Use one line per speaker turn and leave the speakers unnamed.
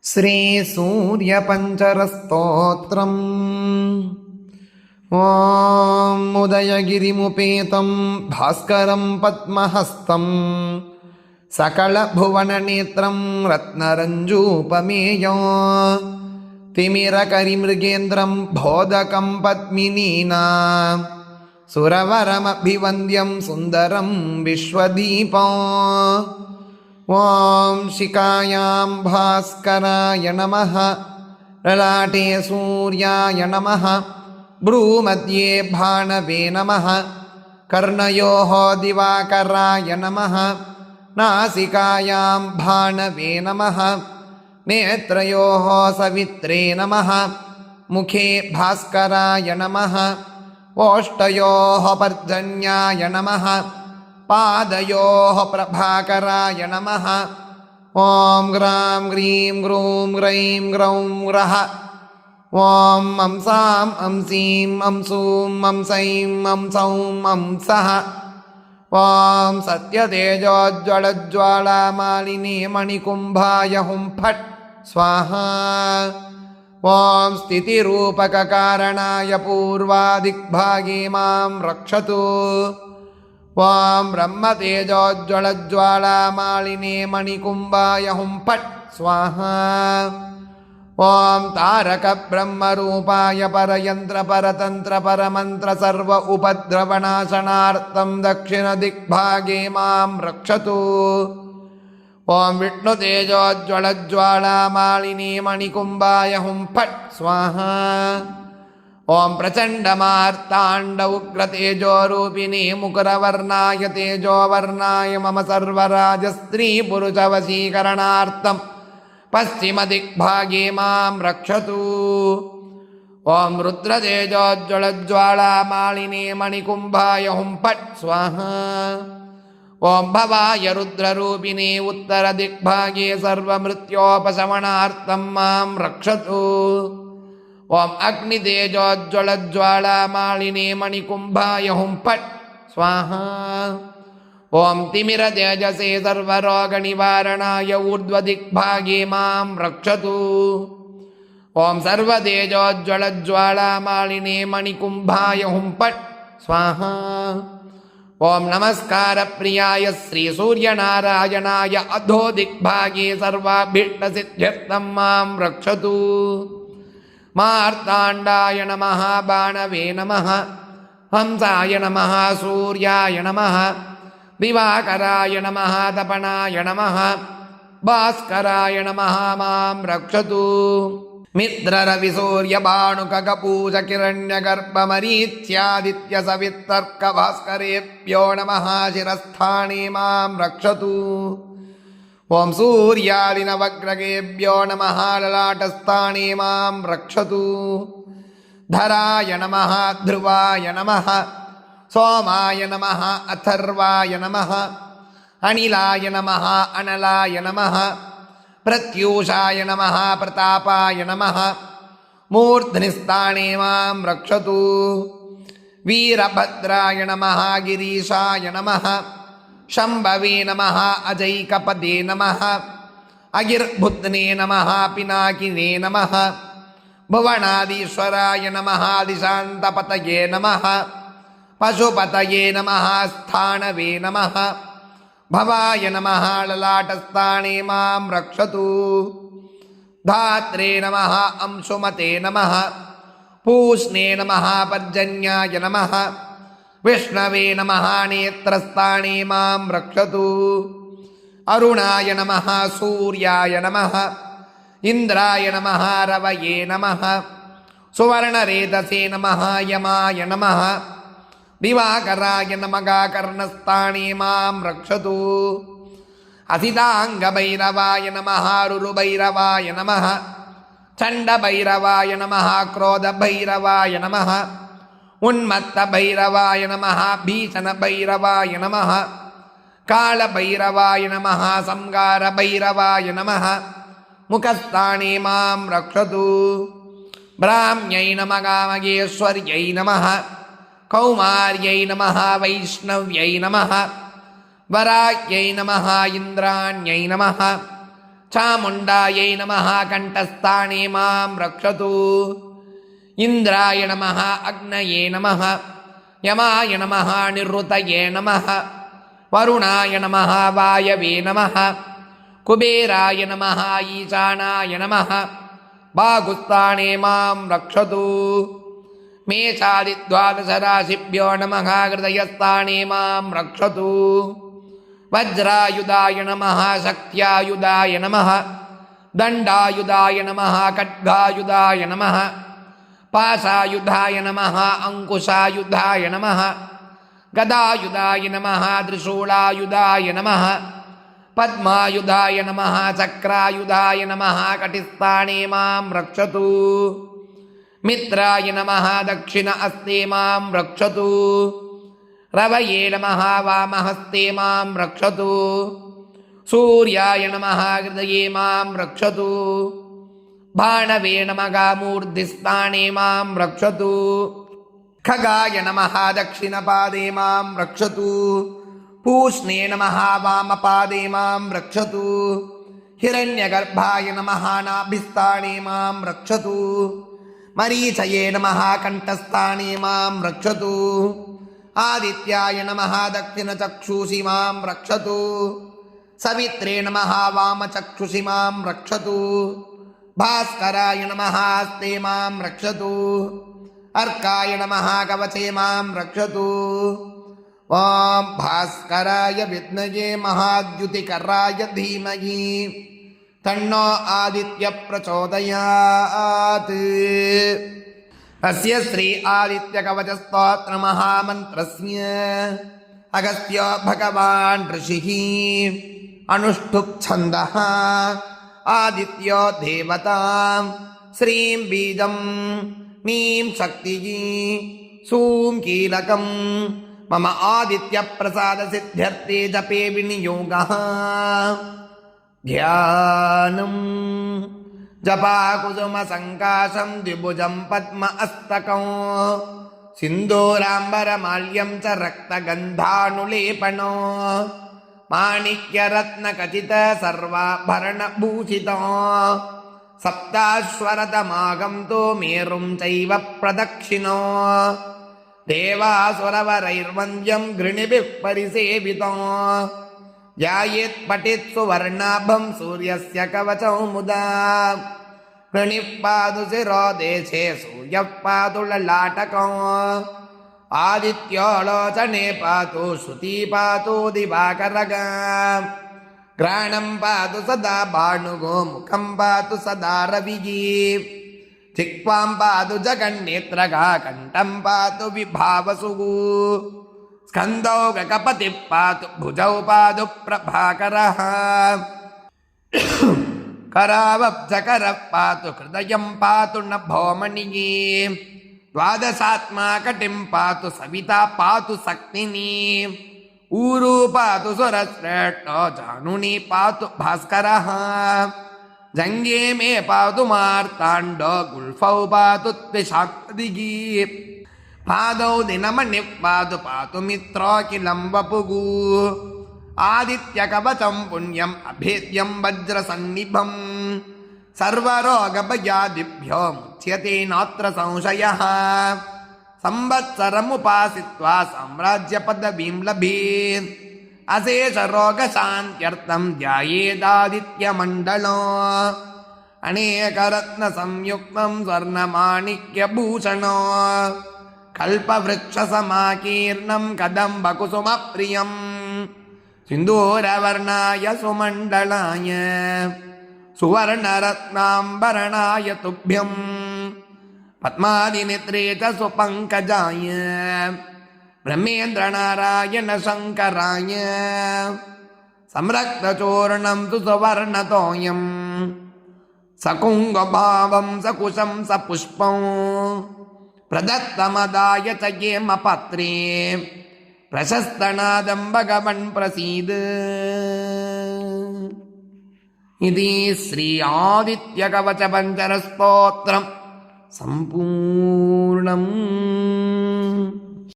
ಶ್ರೀ ಸೂರ್ಯ ಪಂಚರ ಸ್ತೋತ್ರಂ. ಓಂ ಉದಯಗಿರಿಮುಪೇತಂ ಭಾಸ್ಕರಂ ಪದ್ಮಹಸ್ತಂ ಸಕಲ ಭುವನ ನೇತ್ರಂ ರತ್ನರಂಜೂಪಮೇಯೋ ತಿಮಿರಕರಿಮೃಗೇಂದ್ರಂ ಬೋಧಕಂ ಪದ್ಮಿನೀನಾ ಸುರವರಮಭಿವಂದ್ಯಂ ಸುಂದರಂ ವಿಶ್ವದೀಪೋ. ಓಂ ಶಿಖಾಯಾಂ ಭಾಸ್ಕರಾಯ ನಮಃ ಲಲಾಟೆ ಸೂರ್ಯಾಯ ನಮಃ ಭ್ರೂಮಧ್ಯೆ ಭಾನವೇ ನಮಃ ಕರ್ಣಯೋಃ ದಿವಾಕರಾಯ ನಮಃ ನಾಸಿಕಾಯಾಂ ಭಾನವೇ ನಮಃ ನೇತ್ರಯೋಃ ಸವಿತ್ರೇ ನಮಃ ಮುಖೇ ಭಾಸ್ಕರಾಯ ನಮಃ ಓಷ್ಟಯೋಃ ಪರ್ಜನ್ಯಾಯ ನಮಃ ಪಾದಯೋಃ ಪ್ರಭಾಕರಾಯ ನಮಃ. ಓಂ ಗ್ರಾಂ ಗ್ರೀಂ ಗ್ರೂಂ ಗ್ರೈಂ ಗ್ರೌಂ ಗ್ರಹ. ಓಂ ಅಂಸಾಂ ಅಂಸೀಂ ಅಂಸೂಂ ಅಂಸೈಂ ಅಂಸೌಂ ಅಂಸಃ. ಓಂ ಸತ್ಯತೇಜೋಜ್ವಲಜ್ವಾಲಾಮಾಲಿನೇ ಮಣಿಕುಂಭಾಯ ಹುಂ ಫಟ್ ಸ್ವಾಹಾ. ಓಂ ಸ್ಥಿತಿರೂಪಕಕಾರಣಾಯ ಪೂರ್ವಾದಿಗ್ಭಾಗೇ ಮಾಂ ರಕ್ಷತು. ಓಂ ಬ್ರಹ್ಮತೇಜೋಜ್ವಲಜ್ವಾಲಾಮಾಲಿನೇ ಮಣಿಕುಂಭಾಯ ಹುಂ ಫಟ್ ಸ್ವಾಹಾ. ಓಂ ತಾರಕ ಬ್ರಹ್ಮರೂಪಾಯ ಪರಯಂತ್ರ ಪರತಂತ್ರ ಪರಮಂತ್ರ ಸರ್ವ ಉಪದ್ರವನಾಶನಾರ್ಥಂ ದಕ್ಷಿಣ ದಿಗ್ಭಾಗೇ ಮಾಂ ರಕ್ಷತು. ಓಂ ವಿಷ್ಣುತೇಜೋಜ್ವಲಜ್ವಾಲಾಮಾಲಿನೇ ಮಣಿಕುಂಭಾಯ ಹುಂ ಫಟ್ ಸ್ವಾಹಾ. ಓಂ ಪ್ರಚಂಡಮಾರ್ತಾಂಡ ಉಗ್ರತೇಜೋರೂಪಿಣೇ ಮುಕುರವರ್ಣಾಯ ತೇಜೋವರ್ಣಾಯ ಮಮ ಸರ್ವರಾಜಸ್ತ್ರೀ ಪುರುಷವಶೀಕರಣಾರ್ಥಂ ಪಶ್ಚಿಮ ದಿಗ್ಭಾಗೇ ಮಾಂ ರಕ್ಷತು. ಓಂ ರುದ್ರತೇಜೋಜ್ವಲಜ್ವಾಲಾಮಾಲಿನೇ ಮಣಿಕುಂಭಾಯ ಹುಂ ಫಟ್ ಸ್ವಾಹಾ. ಓಂ ಭವಾಯ ರುದ್ರರೂಪಿಣೇ ಉತ್ತರ ದಿಗ್ಭಾಗೇ ಸರ್ವಮೃತ್ಯೋಪಶಮನಾರ್ಥಂ ಮಾಂ ರಕ್ಷತು. ಓಂ ಅಗ್ನಿತೇಜೋಜ್ವಲಜ್ವಾಲಾಮಾಲಿನೇ ಮಣಿಕುಂಭಾಯ ಹುಂ ಫಟ್ ಸ್ವಾಹಾ. ಓಂ ತಿಮಿರತೇಜಸೇ ಸರ್ವರೋಗನಿವಾರಣಾಯ ಊರ್ಧ್ವದಿಗ್ಭಾಗೇ ಮಾಂ ರಕ್ಷತು. ಓಂ ಸರ್ವತೇಜೋಜ್ವಲಜ್ವಾಲಾಮಾಲಿನೇ ಮಣಿಕುಂಭಾಯ ಹುಂ ಫಟ್ ಸ್ವಾಹಾ. ಓಂ ನಮಸ್ಕಾರಪ್ರಿಯಾಯ ಶ್ರೀ ಸೂರ್ಯನಾರಾಯಣಾಯ ಅಧೋ ದಿಗ್ಭಾಗೇ ಸರ್ವಾಭೀಷ್ಟಸಿದ್ಧ್ಯರ್ಥಂ ಮಾಂ ರಕ್ಷತು. ಮಾರ್ತಾಂಡಾಯ ನಮಃ ಬಾಣವೇ ನಮಃ ಹಂಸಾಯ ನಮಃ ಸೂರ್ಯಾಯ ನಮಃ ದಿವಾಕರಾಯ ನಮಃ ತಪನಾಯ ನಮಃ ಭಾಸ್ಕರಾಯ ನಮಃ ಮಾಂ ರಕ್ಷತು. ಮಿತ್ರರವಿಸೂರ್ಯ ಭಾನುಕಗಪೂಜ ಕಿರಣ್ಯಗರ್ಭಮರೀಚ್ಯಾದಿತ್ಯ ಸವಿತರ್ಕ ಭಾಸ್ಕರೇಭ್ಯೋ ನಮಃ ಶಿರಸ್ಥಾನೇ ಮಾಂ ರಕ್ಷತು. ಓಂ ಸೂರ್ಯಾದಿನವಗ್ರಗೇಭ್ಯೋ ನಮಃ ಲಲಾಟಸ್ಥಾನೇ ಮಾಂ ರಕ್ಷತು. ಧರಾಯ ನಮಃ ಧ್ರುವಾಯ ನಮಃ ಸೋಮಾಯ ನಮಃ ಅಥರ್ವಾಯ ನಮಃ ಅನಿಲಾಯ ನಮಃ ಅನಲಾಯ ನಮಃ ಪ್ರತ್ಯೂಷಾಯ ನಮಃ ಪ್ರತಾಪಾಯ ನಮಃ ಮೂರ್ಧ್ನಿಸ್ಥಾನೇ ಮಾಂ ರಕ್ಷತು. ವೀರಭದ್ರಾಯ ನಮಃ ಗಿರೀಶಾಯ ನಮಃ ಶಂಭವೇ ನಮಃ ಅಜೈಕಪದೇ ನಮಃ ಅಗಿರ್ಬುಧ್ನೇ ನಮಃ ಪಿನಾಕಿನೇ ನಮಃ ಭುವನಾದೀಶ್ವರಾಯ ನಮಃ ದಿಶಾಂತಪತಯೇ ನಮಃ ಪಶುಪತಯೇ ನಮಃ ಸ್ಥಾಣವೇ ನಮಃ ಭವಾಯ ನಮಃ ಲಲಾಟಸ್ಥಾನೇ ಮಾಂ ರಕ್ಷತು. ಧಾತ್ರೇ ನಮಃ ಅಂಶುಮತೆ ನಮಃ ಪೂಷ್ಣೇ ನಮಃ ಪರ್ಜನ್ಯಾಯ ನಮಃ ವಿಷ್ಣವೇ ನಮಃ ನೇತ್ರಸ್ಥಾನೇ ಮಾಂ ರಕ್ಷತು. ಅರುಣಾಯ ನಮಃ ಸೂರ್ಯಾಯ ನಮಃ ಇಂದ್ರಾಯ ನಮಃ ರವಯೇ ನಮಃ ಸುವರ್ಣರೇತಸೇ ನಮಃ ಯಮಾಯ ನಮಃ ದಿವಾಕರಾಯ ನಮಃ ಕರ್ಣಸ್ಥಾನೇ ಮಾಂ ರಕ್ಷತು. ಅಸಿತಾಂಗಭೈರವಾಯ ನಮಃ ರುರುಭೈರವಾಯ ನಮಃ ಚಂಡಭೈರವಾಯ ನಮಃ ಕ್ರೋಧಭೈರವಾಯ ನಮಃ ಉನ್ಮತ್ತಭೈರವಾಯ ನಮಃ ಭೀಷಣಭೈರವಾಯ ನಮಃ ಕಾಳಭೈರವಾಯ ನಮಃ ಸಂಗಾರಭೈರವಾಯ ನಮಃ ಮುಖಸ್ಥಾನೇ ಮಾಂ ರಕ್ಷತು. ಬ್ರಾಹ್ಮ್ಯೈ ನಮಃ ಮಗೇಶ್ವರ್ಯೈ ನಮಃ ಕೌಮಾರ್ಯೈ ನಮಃ ವೈಷ್ಣವ್ಯೈ ನಮಃ ವರಾಹ್ಯೈ ನಮಃ ಇಂದ್ರಾಣ್ಯೈ ನಮಃ ಚಾಮುಂಡಾಯೈ ನಮಃ ಕಂಠಸ್ಥಾನೇ ಮಾಂ ರಕ್ಷತು. ಇಂದ್ರಾಯ ನಮಃ ಅಗ್ನಯೇ ನಮಃ ಯಮಾಯ ನಮಃ ನಿವೃತಯೇ ನಮಃ ವರುಣಾಯ ನಮಃ ವಾಯವೇ ನಮಃ ಕುಬೇರಾಯ ನಮಃ ಈಶಾನಾಯ ನಮಃ ಬಾಹುಸ್ಥಾನೇ ಮಾಂ ರಕ್ಷತು. ಮೇಷಾದಿ ದ್ವಾದಶ ರಾಶಿಭ್ಯೋ ನಮಃ ಹೃದಯಸ್ಥಾನೇ ಮಾಂ ರಕ್ಷತು. ವಜ್ರಾಯುಧಾಯ ನಮಃ ಶಕ್ತ್ಯಾಯುಧಾಯ ನಮಃ ದಂಡಾಯುಧಾಯ ನಮಃ ಖಡ್ಗಾಯುಧಾಯ ನಮಃ ಪಾಶಾಯುಧಾಯ ನಮಃ ಅಂಕುಶಾಯುಧಾಯ ನಮಃ ಗದಾಯುಧಾಯ ನಮಃ ತ್ರಿಶೂಲಾಯುಧಾಯ ನಮಃ ಪದ್ಮಾಯುಧಾಯ ನಮಃ ಚಕ್ರಾಯುಧಾಯ ನಮಃ ಕಟಿಸ್ಥಾನೇ ಮಾಂ ರಕ್ಷತು. ಮಿತ್ರಾಯ ನಮಃ ದಕ್ಷಿಣ ಹಸ್ತೆ ಮಾಂ ರಕ್ಷತು. ರವಯೇ ನಮಃ ವಾಮಹಸ್ತೆ ಮಾಂ ರಕ್ಷತು. ಸೂರ್ಯಾಯ ನಮಃ ಹೃದಯೇ ಮಾಂ ರಕ್ಷತು. ಭಾಣವೇ ನಮಃ ಮೂರ್ಧಿಸ್ಥಾನೇ ಮಾಂ ರಕ್ಷತು. ಖಗಾಯ ನಮಃ ದಕ್ಷಿಣಪಾದೇ ಮಾಂ ರಕ್ಷತು. ಪೂಷ್ಣೇ ನಮಃ ವಾಮಪಾದೇ ಮಾಂ ರಕ್ಷತು. ಹಿರಣ್ಯಗರ್ಭಾಯ ನಮಃ ನಾಭಿಸ್ಥಾನೇ ಮಾಂ ರಕ್ಷತು. ಮರೀಚಯೇ ನಮಃ ಕಂಠಸ್ಥಾನೇ ಮಾಂ ರಕ್ಷತು. ಆದಿತ್ಯಾಯ ನಮಃ ದಕ್ಷಿಣಚಕ್ಷುಷಿ ಮಾಂ ರಕ್ಷತು. ಸವಿತ್ರೇ ನಮಃ ವಾಮಚಕ್ಷುಷಿ ಮಾಂ ರಕ್ಷತು. ಭಾಸ್ಕರಾಯ ನಮಃ ಹಸ್ತೆ ಮಾಂ ರಕ್ಷತು. ಅರ್ಕಾಯ ನಮಃ ಕವಚೇ ಮಾಂ ರಕ್ಷತು. ಓಂ ಭಾಸ್ಕರಾಯ ವಿದ್ಮಯೇ ಮಹಾದ್ಯುತಿಕರಾಯ ಧೀಮಹಿ ತನ್ನೋ ಆದಿತ್ಯ ಪ್ರಚೋದಯಾತ್. ಅಸ್ಯ ಶ್ರೀ ಆದಿತ್ಯ ಕವಚ ಸ್ತೋತ್ರ ಮಹಾಮಂತ್ರಸ್ಯ ಅಗಸ್ತ್ಯೋ ಭಗವಾನ್ ಋಷಿಃ ಅನುಷ್ಠುಪ್ ಛಂದಃ ಆದಿತ್ಯೋ ದೇವತಾಂ ಶ್ರೀಂ ಬೀಜಂ ನೀಂ ಶಕ್ತಿಃ ಸೂಂ ಕೀಲಕಂ ಮಮ ಆದಿತ್ಯ ಪ್ರಸಾದ ಸಿದ್ಧ್ಯರ್ಥೆ ಜಪೇ ವಿನಿಯೋಗಃ. ಧ್ಯಾನಂ ಜಪಾಕುಸುಮ ಸಂಕಾಶಂ ದ್ವಿಭುಜಂ ಪದ್ಮ ಅಸ್ತಕಂ ಸಿಂಧೂರಾಂಬರ ಮಾಲ್ಯಂ ಚ ರಕ್ತಗಂಧಾನುಲೇಪನೋ ಮಾಣಿಕ್ಯ ರತ್ನ ಖಚಿತ ಸರ್ವಾಭರಣ ಭೂಷಿತೋ ಸಪ್ತಾಶ್ವರತಮಾಗಂ ತೋ ಮೇರುಂ ಚೈವ ಪ್ರದಕ್ಷಿಣೋ ದೇವಾಸುರವರೈರ್ವಂದ್ಯಂ ಗೃಣಿಭಿಃ ಪರಿಸೇವಿತೋ ಧ್ಯಾಯೇತ್ ಪಠೇತ್ ಸುವರ್ಣಾಭಂ ಸೂರ್ಯಸ್ಯ ಕವಚಂ ಮುದಾ ಗೃಣಿಃ ಪಾದು ಶಿರೋ ದೇಶೇ ಸೂರ್ಯಃ ಪಾದು ಲಲಾಟಕಂ ಆದಿತ್ಯೋಲೋಚನೆ ಪಾತು ಶ್ರುತಿ ಪಾತು ದಿವಾಕರಗ ಗ್ರಾಣಂ ಪಾತು ಸದಾ ಭಾನುಗೋ ಮುಖಂ ಪಾತು ಸದಾ ರವಿಃ ಚಿಕ್ವಾಂ ಪಾತು ಜಗನ್ನೇತ್ರಗ ಕಂಠಂ ಪಾತು ವಿಭಾವಸುಃ ಸ್ಕಂದೌ ಗಕಪತಿಃ ಪಾತು ಭುಜೌ ಪಾದು ಪ್ರಭಾಕರಃ ಕರಾವಬ್ಜಕರಃ ಪಾತು ಹೃದಯಂ ಪಾತು ನಭೋಮಣಿಃ ದ್ವಾದಶಾತ್ಮಾ ಕಟಿಂ ಪಾತು ಸವಿತಾ ಪಾತು ಸಕ್ತಿನಿ ಊರು ಪಾತು ಸುರಶ್ರೇಷ್ಠೋ ಜಾನುನಿ ಪಾತು ಭಾಸ್ಕರಃ ಜಂಘೇ ಮೇ ಪಾತು ಮಾರ್ತಾಂಡೋ ಗುಲ್ಫೌ ಪಾತು ತ್ವಿಷಾಕ್ತದಿಃ ಪಾದೌ ದಿನಮಣಿಃ ಪಾತು ಪಾತು ಮಿತ್ರೋಕಿಲಂ ವಪುಃ ಆದಿತ್ಯ ಕವಚಂ ಪುಣ್ಯಂ ಅಭೇದ್ಯಂ ವಜ್ರಸನ್ನಿಭಂ ಸರ್ವರೋಗಭಯಾದಿಭ್ಯೋ ಮುಚ್ಯತೆ ನಾತ್ರ ಸಂಶಯಃ ಸಂವತ್ಸರಮುಪಾಸಿತ್ವಾ ಸಾಮ್ರಾಜ್ಯ ಪದವೀಂ ಲಭೇತ್ ಅಶೇಷ ರೋಗ ಶಾಂತ್ಯರ್ಥಂ ಧ್ಯಾಯೇದಾದಿತ್ಯಮಂಡಲೋ ಅನೇಕರತ್ನ ಸಂಯುಕ್ತಂ ಸ್ವರ್ಣಮಾಣಿಕ್ಯಭೂಷಣೋ ಕಲ್ಪವೃಕ್ಷ ಸಮಾಕೀರ್ಣಂ ಕದಂಬ ಕುಸುಮ ಪ್ರಿಯಂ ಸಿಂಧೂರವರ್ಣಾಯ ಸುಮಂಡಲಾಯ ಸುವರ್ಣರತ್ನಾಂಬರಣಾಯ ತುಭ್ಯಂ ಪದ್ಮಾದಿನೇತ್ರೇ ಚ ಸ್ವಪಂಕಜಾಯ ಬ್ರಹ್ಮೇಂದ್ರನಾರಾಯಣ ಶಂಕರಾಯ ಸಂರಕ್ತಚೂರ್ಣಂ ತು ಸುವರ್ಣತೋಯಂ ಸಕುಂಗಭಾವಂ ಸಕುಶಂ ಸಪುಷ್ಪಂ ಪ್ರದತ್ತಮದಾಯ ಚ ಹೇಮಪಾತ್ರೇ ಪ್ರಶಸ್ತನಾದಂ ಭಗವನ್ ಪ್ರಸೀದ. ಇತಿ ಶ್ರೀ ಆದಿತ್ಯ ಕವಚ ಪಂಚರ ಸ್ತೋತ್ರಂ ಸಂಪೂರ್ಣಂ.